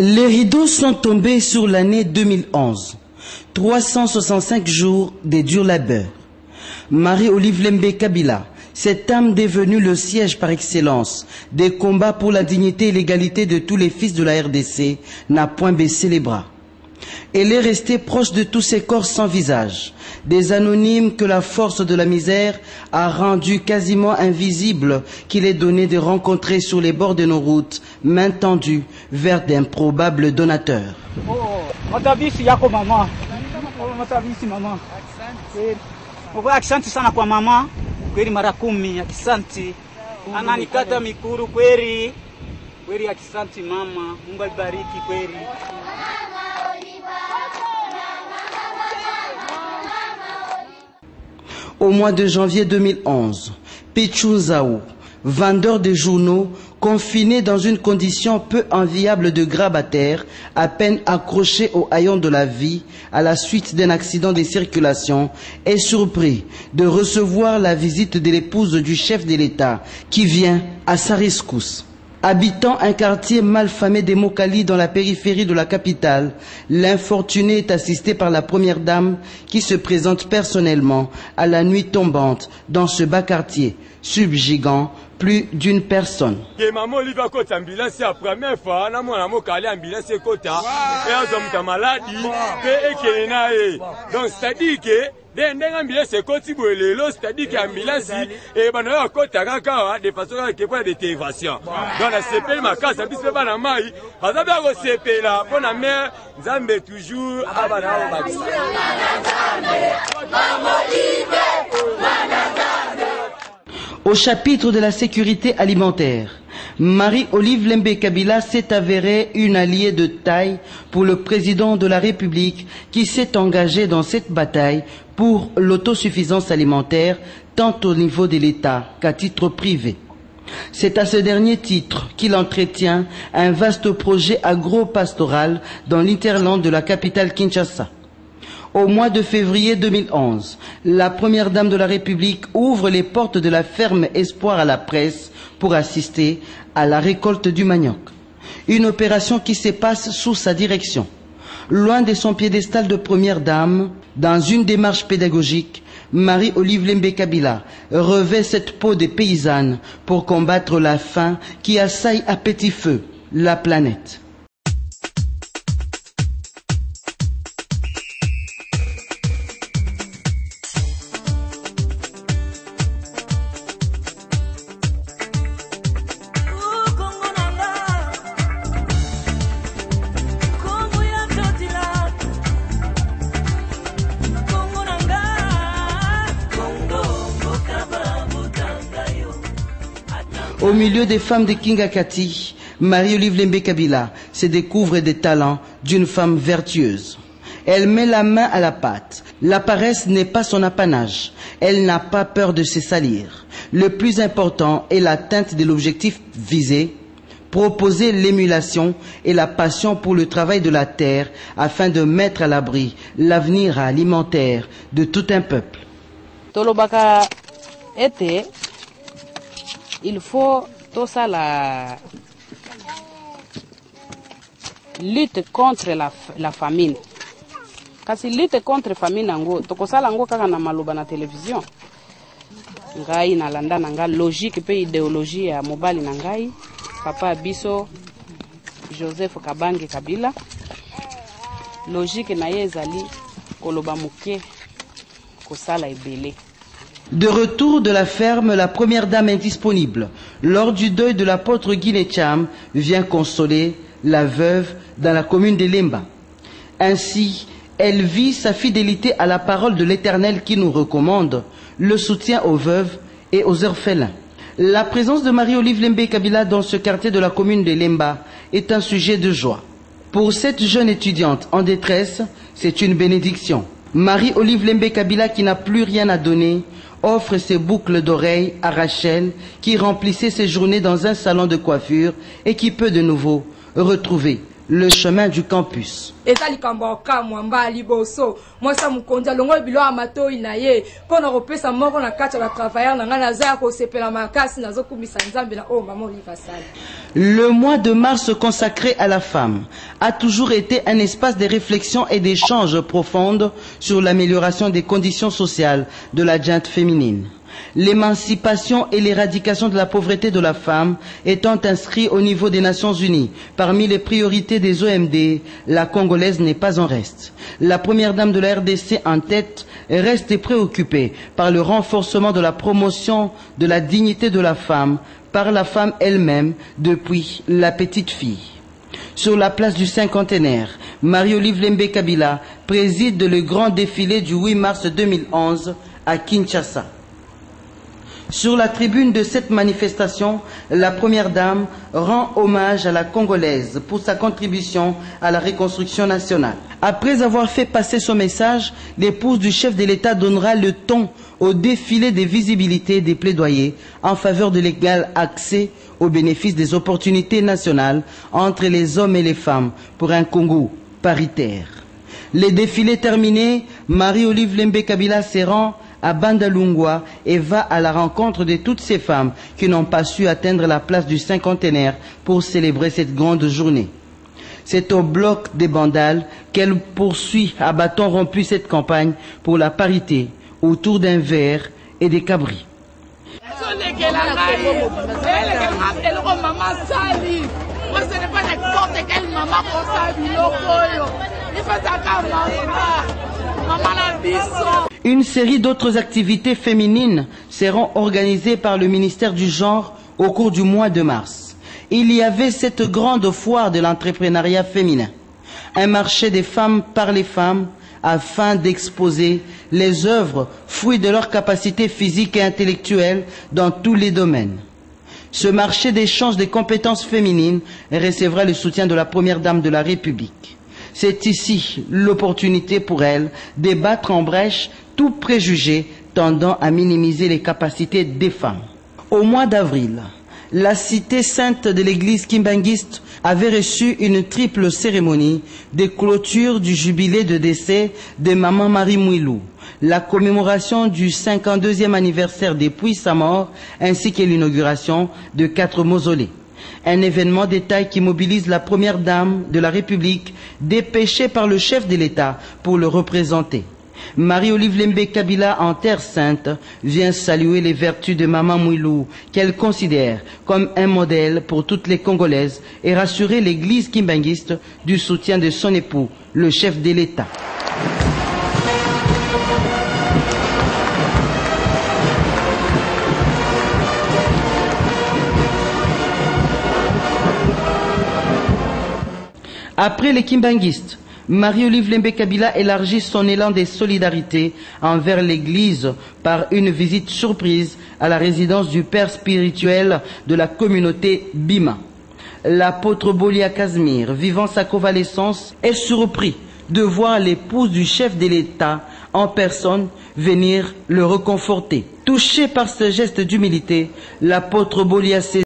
Les rideaux sont tombés sur l'année 2011. 365 jours de dur labeur. Marie-Olive Lembe Kabila, cette âme devenue le siège par excellence des combats pour la dignité et l'égalité de tous les fils de la RDC, n'a point baissé les bras. Elle est restée proche de tous ces corps sans visage, des anonymes que la force de la misère a rendu quasiment invisibles, qu'il est donné de rencontrer sur les bords de nos routes, main tendue vers d'improbables donateurs. Au mois de janvier 2011, Pichou Zaou, vendeur de journaux, confiné dans une condition peu enviable de grabataire, à peine accroché au haillon de la vie à la suite d'un accident de circulation, est surpris de recevoir la visite de l'épouse du chef de l'État qui vient à sa rescousse. Habitant un quartier malfamé des Mokali dans la périphérie de la capitale, l'infortuné est assisté par la première dame qui se présente personnellement à la nuit tombante dans ce bas quartier, subjuguant plus d'une personne. C'est-à-dire qu'ambulance et bana kota kaka de façon à quelque de télévision. Dans la CP ma casa bispe bana mai, azabe ko CP la pona mère Nzambe toujours abana o baki. Au chapitre de la sécurité alimentaire, Marie-Olive Lembe Kabila s'est avérée une alliée de taille pour le président de la République qui s'est engagé dans cette bataille pour l'autosuffisance alimentaire tant au niveau de l'État qu'à titre privé. C'est à ce dernier titre qu'il entretient un vaste projet agro-pastoral dans l'interland de la capitale Kinshasa. Au mois de février 2011, la première dame de la République ouvre les portes de la ferme Espoir à la presse pour assister à la récolte du manioc. Une opération qui se passe sous sa direction. Loin de son piédestal de première dame, dans une démarche pédagogique, Marie-Olive Lembe Kabila revêt cette peau de paysanne pour combattre la faim qui assaille à petit feu la planète. Au milieu des femmes de Kingakati, Marie-Olive Lembe Kabila se découvre des talents d'une femme vertueuse. Elle met la main à la pâte. La paresse n'est pas son apanage. Elle n'a pas peur de se salir. Le plus important est l'atteinte de l'objectif visé, proposer l'émulation et la passion pour le travail de la terre afin de mettre à l'abri l'avenir alimentaire de tout un peuple. Tolobaka était, il faut tout ça la lutte contre la famine. Kasi lutte contre famine ngo tokosala ngo kaka na maloba na télévision. Ngai na landa na ngai logique pe idéologie ya mobali na ngai papa biso Joseph Kabange Kabila. Logique na ye ezali koloba muke kosala ebele. De retour de la ferme, la première dame est disponible. lors du deuil de l'apôtre Guinecham, vient consoler la veuve dans la commune de Lemba. Ainsi, elle vit sa fidélité à la parole de l'Éternel qui nous recommande le soutien aux veuves et aux orphelins. La présence de Marie-Olive Lembe Kabila dans ce quartier de la commune de Lemba est un sujet de joie. Pour cette jeune étudiante en détresse, c'est une bénédiction. Marie-Olive Lembe Kabila, qui n'a plus rien à donner, offre ses boucles d'oreilles à Rachel, qui remplissait ses journées dans un salon de coiffure et qui peut de nouveau retrouver le chemin du campus. Le mois de mars consacré à la femme a toujours été un espace de réflexion et d'échanges profondes sur l'amélioration des conditions sociales de la gente féminine. L'émancipation et l'éradication de la pauvreté de la femme étant inscrits au niveau des Nations Unies. Parmi les priorités des OMD, la Congolaise n'est pas en reste. La première dame de la RDC en tête reste préoccupée par le renforcement de la promotion de la dignité de la femme par la femme elle-même depuis la petite fille. Sur la place du cinquantenaire, Marie-Olive Lembe Kabila préside le grand défilé du 8 mars 2011 à Kinshasa. Sur la tribune de cette manifestation, la première dame rend hommage à la Congolaise pour sa contribution à la reconstruction nationale. Après avoir fait passer son message, l'épouse du chef de l'État donnera le ton au défilé des visibilités et des plaidoyers en faveur de l'égal accès aux bénéfices des opportunités nationales entre les hommes et les femmes pour un Congo paritaire. Les défilés terminés, Marie-Olive Lembe Kabila se rend à Bandalungwa et va à la rencontre de toutes ces femmes qui n'ont pas su atteindre la place du cinquantenaire pour célébrer cette grande journée. C'est au bloc des Bandal qu'elle poursuit à bâton rompu cette campagne pour la parité autour d'un verre et des cabris. Une série d'autres activités féminines seront organisées par le ministère du Genre au cours du mois de mars. Il y avait cette grande foire de l'entrepreneuriat féminin, un marché des femmes par les femmes afin d'exposer les œuvres fruits de leurs capacités physiques et intellectuelles dans tous les domaines. Ce marché d'échange des compétences féminines recevra le soutien de la première dame de la République. C'est ici l'opportunité pour elle de battre en brèche tout préjugé tendant à minimiser les capacités des femmes. Au mois d'avril, la cité sainte de l'église kimbanguiste avait reçu une triple cérémonie de clôture du jubilé de décès de Maman Marie Mouilou, la commémoration du 52e anniversaire depuis sa mort, ainsi que l'inauguration de 4 mausolées. Un événement de taille qui mobilise la première dame de la République, dépêchée par le chef de l'État pour le représenter. Marie-Olive Lembe Kabila, en Terre Sainte, vient saluer les vertus de Maman Mouilou, qu'elle considère comme un modèle pour toutes les Congolaises, et rassurer l'église kimbanguiste du soutien de son époux, le chef de l'État. Après les kimbanguistes, Marie-Olive Lembe Kabila élargit son élan de solidarité envers l'Église par une visite surprise à la résidence du père spirituel de la communauté Bima. L'apôtre Bolia Casimir, vivant sa convalescence, est surpris de voir l'épouse du chef de l'État en personne venir le reconforter. Touché par ce geste d'humilité, l'apôtre Bolia